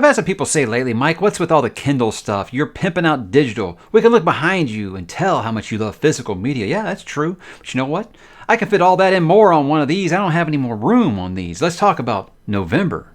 I've had some people say lately, Mike, what's with all the Kindle stuff? You're pimping out digital. We can look behind you and tell how much you love physical media. Yeah, that's true. But you know what? I can fit all that and more on one of these. I don't have any more room on these. Let's talk about November.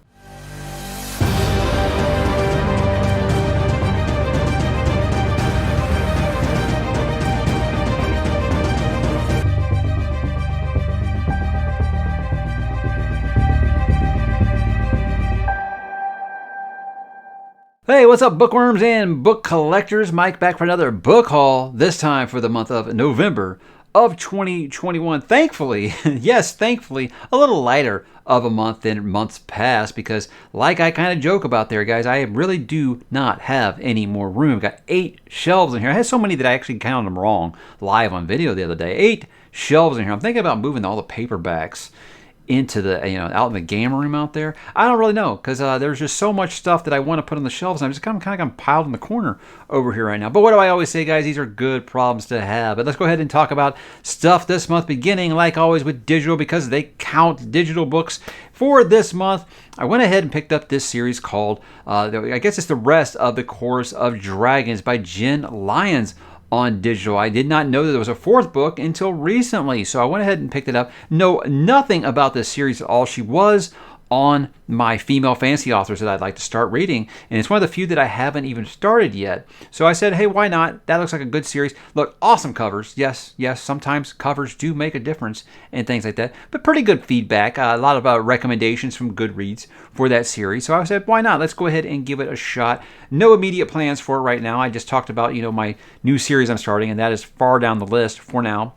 Hey, what's up, bookworms and book collectors? Mike back for another book haul, this time for the month of November of 2021. Thankfully, yes, thankfully, a little lighter of a month than months past because like I kind of joke about there, guys, I really do not have any more room. I've got 8 shelves in here. I had so many that I actually counted them wrong live on video the other day. 8 shelves in here. I'm thinking about moving all the paperbacks into the, out in the game room out there. I don't really know because there's just so much stuff that I want to put on the shelves. And I'm just kind of piled in the corner over here right now. But what do I always say, guys? These are good problems to have. But let's go ahead and talk about stuff this month, beginning like always with digital because they count digital books. For this month, I went ahead and picked up this series called, I guess it's the rest of the Chorus of Dragons by Jen Lyons on digital. I did not know that there was a 4th book until recently, so I went ahead and picked it up. Know nothing about this series at all. She was on my female fantasy authors that I'd like to start reading, and it's one of the few that I haven't even started yet. So I said, hey, why not? That looks like a good series. Look, awesome covers. Yes, sometimes covers do make a difference and things like that, but pretty good feedback. A lot of recommendations from Goodreads for that series. So I said, why not? Let's go ahead and give it a shot. No immediate plans for it right now. I just talked about, my new series I'm starting, and that is far down the list for now.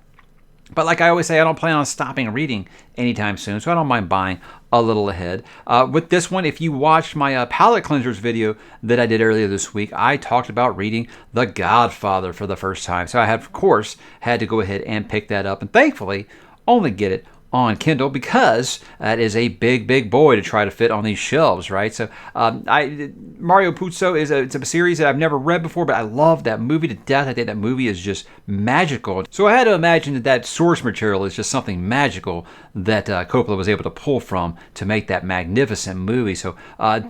But like I always say, I don't plan on stopping reading anytime soon, so I don't mind buying a little ahead. With this one, if you watched my palette cleansers video that I did earlier this week, I talked about reading The Godfather for the first time. So I had, of course, had to go ahead and pick that up, and thankfully only get it on Kindle because that is a big boy to try to fit on these shelves, right? So Mario Puzo it's a series that I've never read before, but I love that movie to death. I think that movie is just magical. So I had to imagine that source material is just something magical that Coppola was able to pull from to make that magnificent movie. So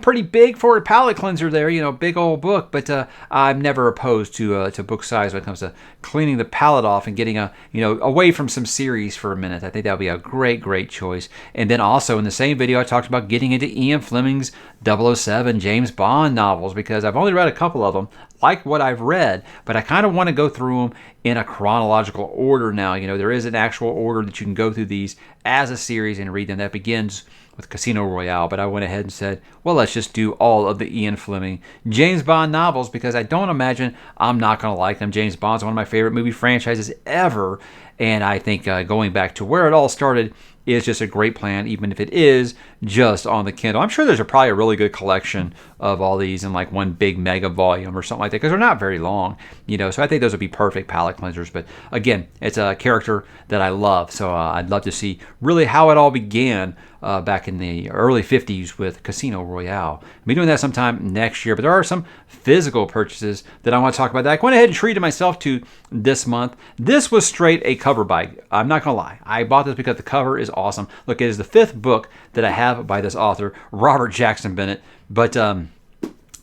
pretty big for a palette cleanser there, big old book, but I'm never opposed to book size when it comes to cleaning the palette off and getting away from some series for a minute. I think that would be a great choice. And then also in the same video, I talked about getting into Ian Fleming's 007 James Bond novels because I've only read a couple of them, like what I've read, but I kind of want to go through them in a chronological order now. There is an actual order that you can go through these as a series and read them. That begins with Casino Royale, but I went ahead and said, well, let's just do all of the Ian Fleming James Bond novels because I don't imagine I'm not going to like them. James Bond's one of my favorite movie franchises ever, and I think going back to where it all started is just a great plan, even if it is just on the Kindle. I'm sure there's probably a really good collection of all these in like one big mega volume or something like that because they're not very long, so I think those would be perfect palette cleansers. But again, it's a character that I love, so I'd love to see really how it all began back in the early 50s with Casino Royale. I'll be doing that sometime next year, but there are some physical purchases that I want to talk about that I went ahead and treated myself to this month. This was straight a cover buy. I'm not going to lie. I bought this because the cover is awesome. Look, it is the 5th book that I have by this author, Robert Jackson Bennett. But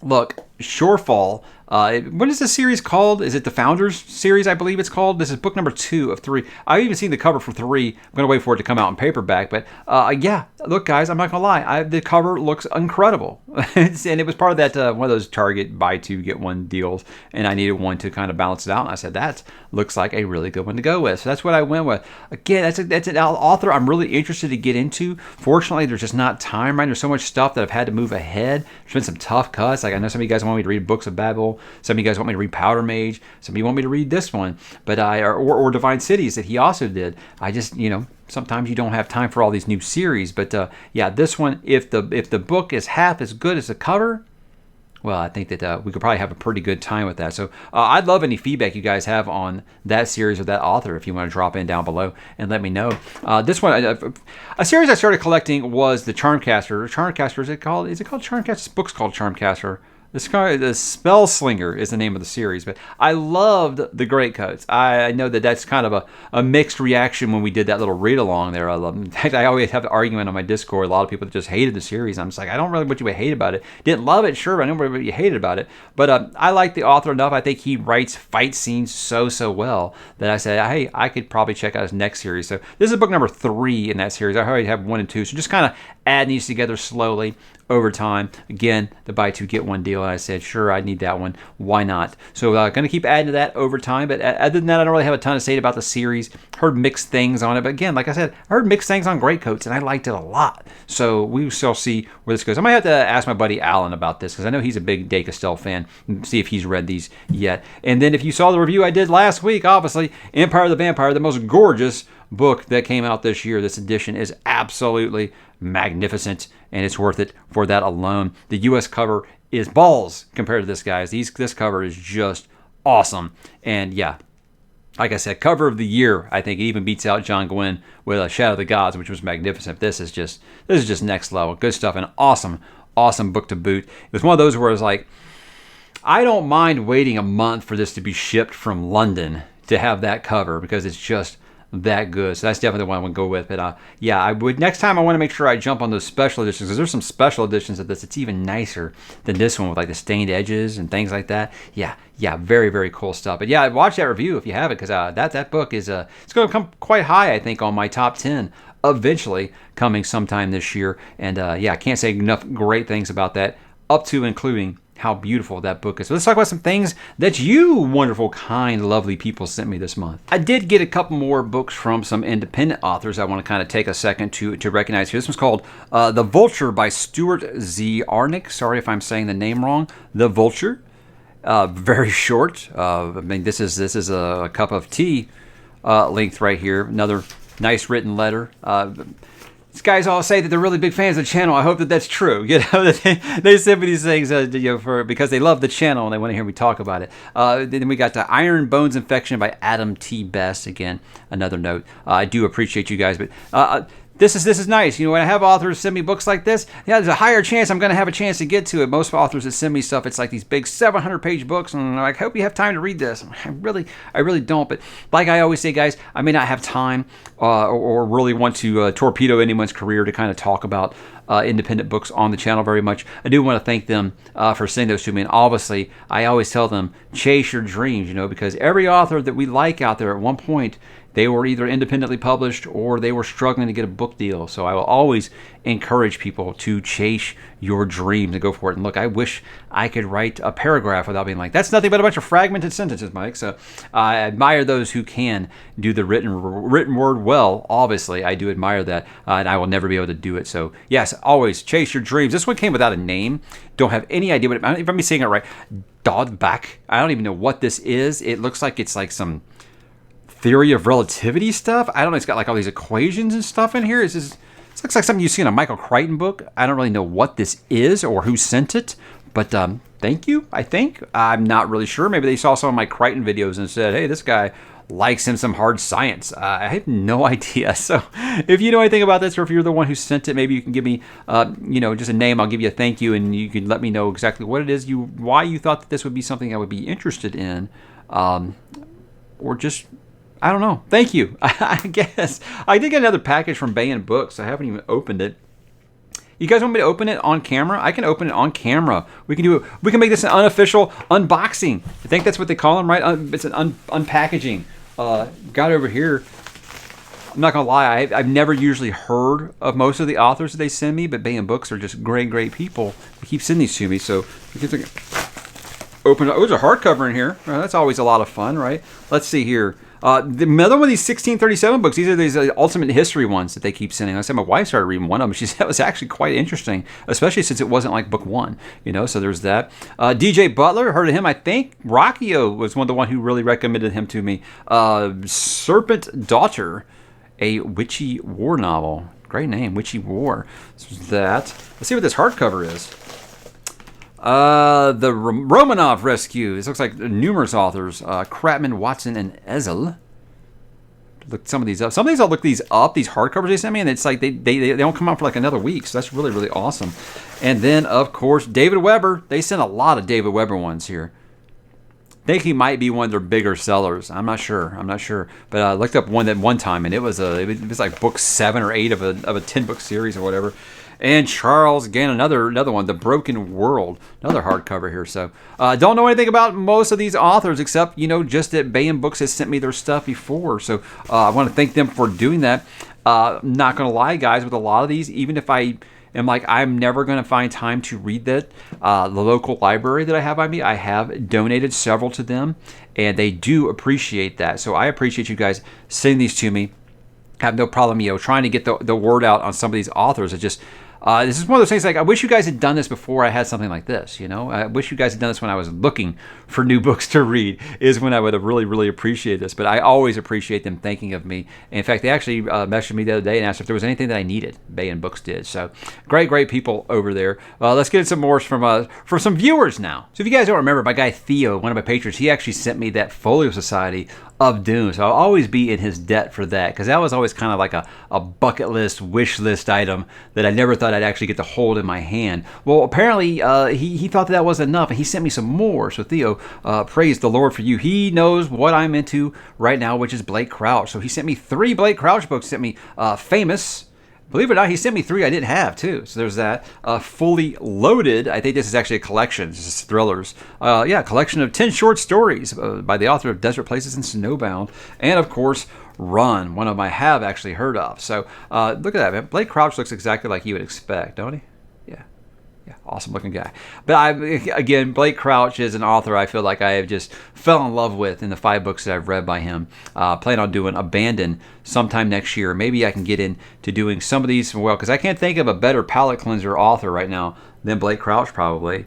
look, Shorefall. What is this series called? Is it the Founders series, I believe it's called? This is book number 2 of 3. I've even seen the cover for 3. I'm going to wait for it to come out in paperback. But yeah, look, guys, I'm not going to lie. The cover looks incredible. And it was part of that one of those Target buy 2, get 1 deals. And I needed one to kind of balance it out. And I said, that looks like a really good one to go with. So that's what I went with. Again, that's an author I'm really interested to get into. Fortunately, there's just not time, right? There's so much stuff that I've had to move ahead. There's been some tough cuts. Like I know some of you guys want me to read Books of Babel. Some of you guys want me to read Powder Mage. Some of you want me to read this one, but or Divine Cities that he also did. I just, sometimes you don't have time for all these new series. But yeah, this one, if the book is half as good as the cover, well, I think that we could probably have a pretty good time with that. So I'd love any feedback you guys have on that series or that author if you want to drop in down below and let me know. This one, a series I started collecting was the Charmcaster. Charmcaster, is it called Charmcaster? This book's called Charmcaster. The Spell Slinger is the name of the series, but I loved the Greatcoats. I know that that's kind of a mixed reaction when we did that little read along there. I love. In fact, I always have the argument on my Discord. A lot of people that just hated the series. I'm just like, I don't really what you would hate about it. Didn't love it, sure, but I know what you hated about it. But I like the author enough. I think he writes fight scenes so well that I said, hey, I could probably check out his next series. So this is book number 3 in that series. I already have 1 and 2, so just kind of adding these together slowly over time. Again, the buy 2 get 1 deal. And I said, sure, I need that one. Why not? So going to keep adding to that over time. But other than that, I don't really have a ton to say about the series. Heard mixed things on it. But again, like I said, I heard mixed things on Greatcoats, and I liked it a lot. So we shall see where this goes. I might have to ask my buddy Alan about this because I know he's a big Dave Castell fan. See if he's read these yet. And then if you saw the review I did last week, obviously, Empire of the Vampire, the most gorgeous book that came out this year. This edition is absolutely magnificent, and it's worth it for that alone. The U.S. cover is balls compared to this, guys. This cover is just awesome. And yeah, like I said, cover of the year. I think it even beats out John Gwynne with Shadow of the Gods, which was magnificent. This is just next level. Good stuff, and awesome book to boot. It was one of those where I was like, I don't mind waiting a month for this to be shipped from London to have that cover because it's just that good. So that's definitely the one I would go with. But yeah, I would next time I want to make sure I jump on those special editions because there's some special editions of this. It's even nicer than this one with like the stained edges and things like that. Yeah, very cool stuff. But yeah, watch that review if you have it because that book is it's going to come quite high, I think, on my top 10 eventually coming sometime this year. And yeah, I can't say enough great things about that, up to including how beautiful that book is. So let's talk about some things that you wonderful, kind, lovely people sent me this month. I did get a couple more books from some independent authors I want to kind of take a second to recognize here. This one's called The Vulture by Stuart Z. Arnick. Sorry if I'm saying the name wrong. The Vulture. Very short. I mean, this is a cup of tea length right here. Another nice written letter. These guys all say that they're really big fans of the channel. I hope that that's true. You know, they send me these things because they love the channel and they want to hear me talk about it. Then we got the Iron Bones Infection by Adam T. Best. Again, another note. I do appreciate you guys, but this is nice. You know, when I have authors send me books like this, yeah, there's a higher chance I'm going to have a chance to get to it. Most authors that send me stuff, it's like these big 700-page books, and I'm like, I hope you have time to read this. I really don't. But like I always say, guys, I may not have time or really want to torpedo anyone's career to kind of talk about independent books on the channel very much. I do want to thank them for sending those to me. And obviously, I always tell them, chase your dreams, you know, because every author that we like out there at one point, they were either independently published or they were struggling to get a book deal. So I will always encourage people to chase your dreams and go for it. And look, I wish I could write a paragraph without being like, that's nothing but a bunch of fragmented sentences, Mike. So I admire those who can do the written word well. Obviously, I do admire that, and I will never be able to do it. So yes, always chase your dreams. This one came without a name. Don't have any idea what if I'm saying it right. Dodback. I don't even know what this is. It looks like it's like some theory of relativity stuff. I don't know. It's got like all these equations and stuff in here. It looks like something you see in a Michael Crichton book. I don't really know what this is or who sent it, but thank you, I think. I'm not really sure. Maybe they saw some of my Crichton videos and said, hey, this guy likes him some hard science. I have no idea. So if you know anything about this or if you're the one who sent it, maybe you can give me, just a name. I'll give you a thank you and you can let me know exactly what it is, why you thought that this would be something I would be interested in, or just, I don't know. Thank you. I guess. I did get another package from Bayan Books. I haven't even opened it. You guys want me to open it on camera? I can open it on camera. We can do it. We can make this an unofficial unboxing. I think that's what they call them, right? It's an unpackaging. Got over here. I'm not going to lie. I've never usually heard of most of the authors that they send me, but Bayan Books are just great people. They keep sending these to me. So we can open it. Oh, there's a hardcover in here. That's always a lot of fun, right? Let's see here. Another one of these 1637 books, these are these Ultimate History ones that they keep sending. I said my wife started reading one of them. She said it was actually quite interesting, especially since it wasn't like book one, you know, so there's that. DJ Butler, heard of him, I think. Rockio was the one who really recommended him to me. Serpent Daughter, a witchy war novel. Great name, Witchy War. So that. Let's see what this hardcover is. The Romanov Rescue. This looks like numerous authors. Kratman, Watson, and Ezel. looked some of these up. Some of these I'll look these up, these hardcovers they sent me, and it's like they don't come out for like another week. So that's really, really awesome. And then, of course, David Weber. They sent a lot of David Weber ones here. I think he might be one of their bigger sellers. I'm not sure. But I looked up one time, and it was like book 7 or 8 of a 10-book series or whatever. And Charles, again, another one, The Broken World, another hardcover here. So don't know anything about most of these authors except, just that Bayan Books has sent me their stuff before. So I want to thank them for doing that. Not going to lie, guys, with a lot of these, even if I am like, I'm never going to find time to read that, the local library that I have by me, I have donated several to them, and they do appreciate that. So I appreciate you guys sending these to me. Have no problem, trying to get the word out on some of these authors. It just, this is one of those things, like, I wish you guys had done this before I had something like this, I wish you guys had done this when I was looking for new books to read, is when I would have really, really appreciated this. But I always appreciate them thinking of me. And in fact, they actually messaged me the other day and asked if there was anything that I needed. Bayan Books did. So great people over there. Let's get some more from some viewers now. So if you guys don't remember, my guy Theo, one of my patrons, he actually sent me that Folio Society of Dune. So I'll always be in his debt for that, because that was always kind of like a bucket list, wish list item that I never thought I'd actually get to hold in my hand. Well, apparently he thought that wasn't enough, and he sent me some more. So Theo, praise the Lord for you. He knows what I'm into right now, which is Blake Crouch. So he sent me 3 Blake Crouch books. He sent me Famous. Believe it or not, he sent me 3 I didn't have, too. So there's that. Fully Loaded. I think this is actually a collection. This is thrillers. A collection of 10 short stories by the author of Desert Places and Snowbound. And, of course, Run, one of them I have actually heard of. So look at that, man. Blake Crouch looks exactly like you would expect, don't he? Yeah, awesome looking guy. But again, Blake Crouch is an author I feel like I have just fell in love with in the 5 books that I've read by him. Plan on doing Abandon sometime next year. Maybe I can get into doing some of these as well, because I can't think of a better palate cleanser author right now than Blake Crouch, probably.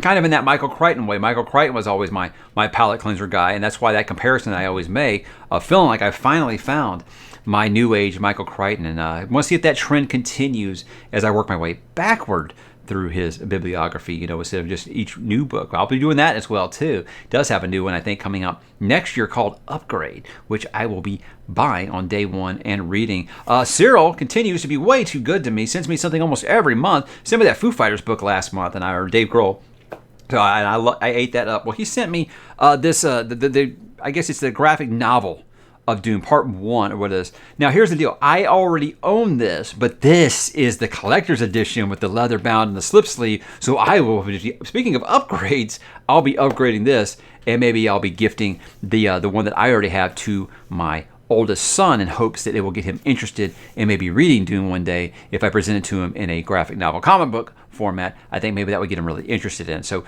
Kind of in that Michael Crichton way. Michael Crichton was always my palate cleanser guy, and that's why that comparison I always make of feeling like I finally found my new age Michael Crichton. And I want to see if that trend continues as I work my way backward through his bibliography, instead of just each new book. I'll be doing that as well, too. He does have a new one, I think, coming out next year called Upgrade, which I will be buying on day 1 and reading. Cyril continues to be way too good to me. Sends me something almost every month. Sent me that Foo Fighters book last month, or Dave Grohl. So I ate that up. Well, he sent me this, I guess it's the graphic novel of Dune, part 1, or what it is. Now, here's the deal. I already own this, but this is the collector's edition with the leather bound and the slip sleeve. So I will, speaking of upgrades, I'll be upgrading this, and maybe I'll be gifting the one that I already have to my oldest son in hopes that it will get him interested in maybe reading Dune one day if I present it to him in a graphic novel comic book format. I think maybe that would get him really interested in. So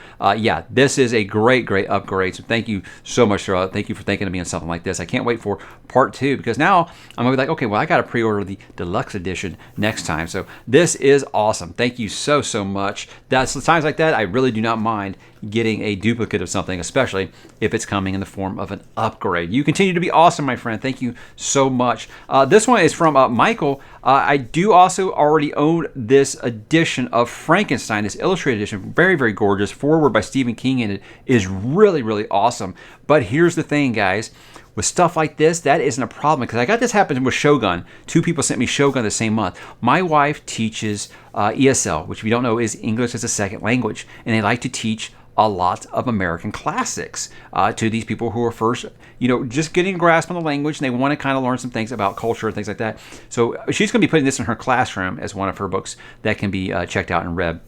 this is a great upgrade. So thank you so much, Charlotte. Thank you for thinking of me on something like this. I can't wait for part 2, because now I'm gonna be like, okay, well, I gotta pre-order the deluxe edition next time. So this is awesome. Thank you so much. That's the times like that I really do not mind getting a duplicate of something, especially if it's coming in the form of an upgrade. You continue to be awesome, my friend. Thank you so much. This one is from Michael. I do also already own this edition of Frankenstein, this illustrated edition. Very gorgeous. Foreword by Stephen King, and it is really awesome. But here's the thing, guys. With stuff like this, that isn't a problem, because I got this happen with Shogun. 2 people sent me Shogun the same month. My wife teaches ESL, which if you don't know is English as a second language, and they like to teach a lot of American classics to these people who are first, just getting a grasp on the language, and they want to kind of learn some things about culture and things like that. So she's going to be putting this in her classroom as one of her books that can be checked out and read.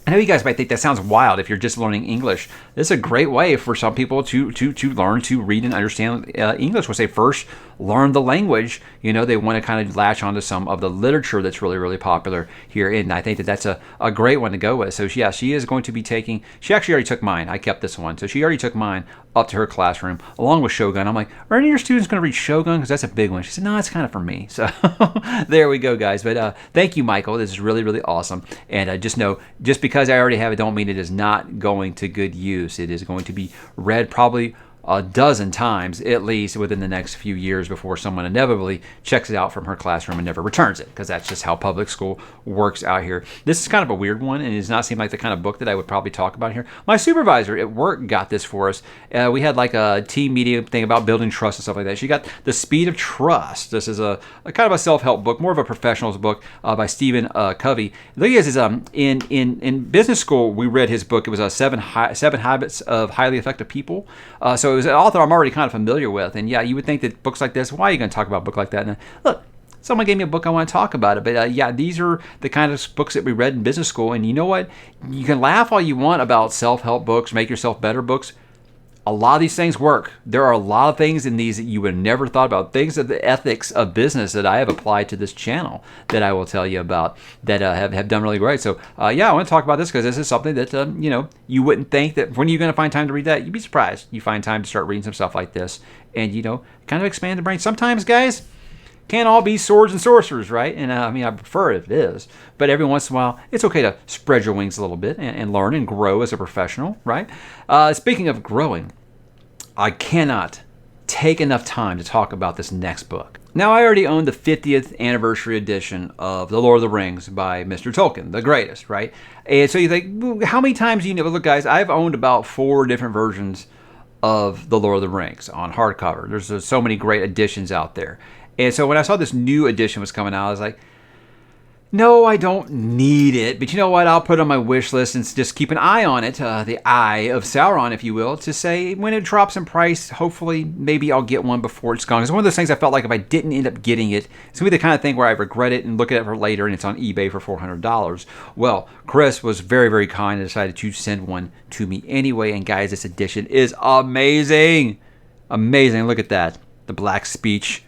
I know you guys might think that sounds wild if you're just learning English. This is a great way for some people to learn to read and understand English. Once they first learn the language, they want to kind of latch onto some of the literature that's really popular here. And I think that that's a great one to go with. So yeah, she is going to be taking, she actually already took mine. I kept this one. So she already took mine up to her classroom along with Shogun. I'm like, are any of your students going to read Shogun? Because that's a big one. She said, no, it's kind of for me. So there we go, guys. But thank you, Michael. This is really awesome. And just know, just because I already have it, don't mean it is not going to good use. It is going to be read probably a dozen times at least within the next few years before someone inevitably checks it out from her classroom and never returns it, because that's just how public school works out here. This is kind of a weird one, and it does not seem like the kind of book that I would probably talk about here. My supervisor at work got this for us. We had like a team meeting thing about building trust and stuff like that. She got The Speed of Trust. This is a kind of a self-help book, more of a professional's book by Stephen Covey. The thing is in business school, we read his book. It was Seven Habits of Highly Effective People. So it was an author I'm already kind of familiar with. And yeah, you would think that books like this, why are you going to talk about a book like that? And look, someone gave me a book, I want to talk about it. But yeah, these are the kind of books that we read in business school. And you know what? You can laugh all you want about self-help books, make yourself better books. A lot of these things work. There are a lot of things in these that you would have never thought about. Things of the ethics of business that I have applied to this channel that I will tell you about that have done really great. So yeah, I want to talk about this because this is something that you wouldn't think that when you're going to find time to read that. You'd be surprised. You find time to start reading some stuff like this and kind of expand the brain. Sometimes, guys, can't all be swords and sorcerers, right? And I prefer it if it is. But every once in a while, it's okay to spread your wings a little bit and learn and grow as a professional, right? Speaking of growing, I cannot take enough time to talk about this next book. Now, I already own the 50th anniversary edition of The Lord of the Rings by Mr. Tolkien, the greatest, right? And so you think, how many times do you know? Look, guys, I've owned about 4 different versions of The Lord of the Rings on hardcover. There's so many great editions out there. And so when I saw this new edition was coming out, I was like, no, I don't need it. But you know what? I'll put it on my wish list and just keep an eye on it, the eye of Sauron, if you will, to say when it drops in price, hopefully, maybe I'll get one before it's gone. It's one of those things I felt like if I didn't end up getting it, it's going to be the kind of thing where I regret it and look at it for later and it's on eBay for $400. Well, Chris was very, very kind and decided to send one to me anyway. And guys, this edition is amazing. Amazing. Look at that. The black speech.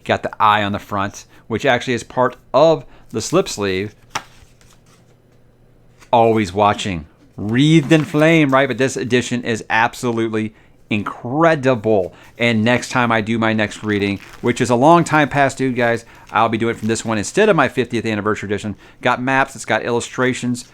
Got the eye on the front, which actually is part of the slip sleeve. Always watching. Wreathed in flame, right? But this edition is absolutely incredible. And next time I do my next reading, which is a long time past due, guys, I'll be doing it from this one instead of my 50th anniversary edition. Got maps. It's got illustrations.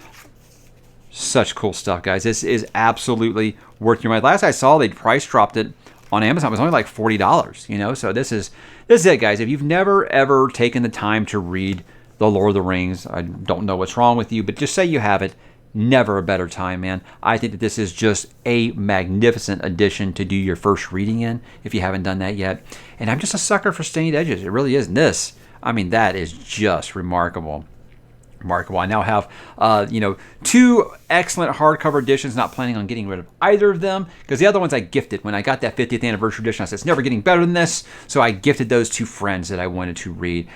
Such cool stuff, guys. This is absolutely worth your money. Last I saw, they'd price dropped it on Amazon. It was only like $40, So this is it, guys. If you've never, ever taken the time to read The Lord of the Rings, I don't know what's wrong with you, but just say you haven't. Never a better time, man. I think that this is just a magnificent addition to do your first reading in, if you haven't done that yet. And I'm just a sucker for stained edges. It really is. And this, that is just remarkable. I now have, 2 excellent hardcover editions. Not planning on getting rid of either of them because the other ones I gifted when I got that 50th anniversary edition. I said it's never getting better than this, so I gifted those to friends that I wanted to read.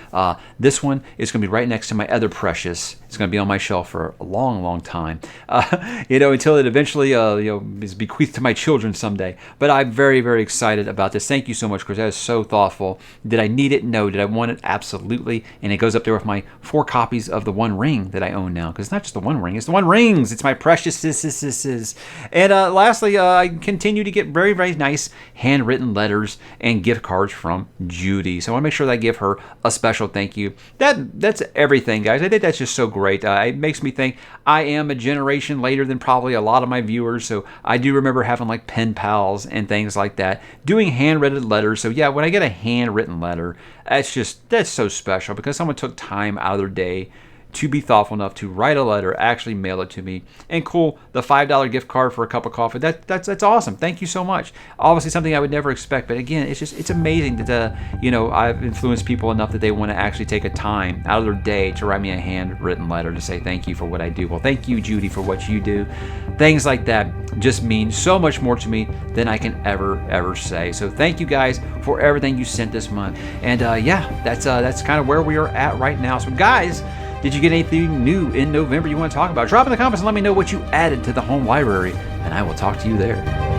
This one is going to be right next to my other precious. It's going to be on my shelf for a long, long time, until it eventually, is bequeathed to my children someday. But I'm very, very excited about this. Thank you so much, Chris. That is so thoughtful. Did I need it? No. Did I want it? Absolutely. And it goes up there with my 4 copies of the One Ring that I own now, because it's not just the One Ring, it's the One Rings. It's my precious. And lastly, I continue to get very, very nice handwritten letters and gift cards from Judy. So I want to make sure that I give her a special thank you. That's everything, guys. I think that's just so great. It makes me think I am a generation later than probably a lot of my viewers. So I do remember having like pen pals and things like that, doing handwritten letters. So yeah, when I get a handwritten letter, that's so special because someone took time out of their day to be thoughtful enough to write a letter, actually mail it to me. And cool, the $5 gift card for a cup of coffee, that's awesome. Thank you so much. Obviously something I would never expect, but again, it's amazing that I've influenced people enough that they want to actually take a time out of their day to write me a handwritten letter to say thank you for what I do. Well, thank you, Judy, for what you do. Things like that just mean so much more to me than I can ever say. So thank you guys for everything you sent this month. And that's kind of where we are at right now. So guys, did you get anything new in November you want to talk about? Drop in the comments and let me know what you added to the home library, and I will talk to you there.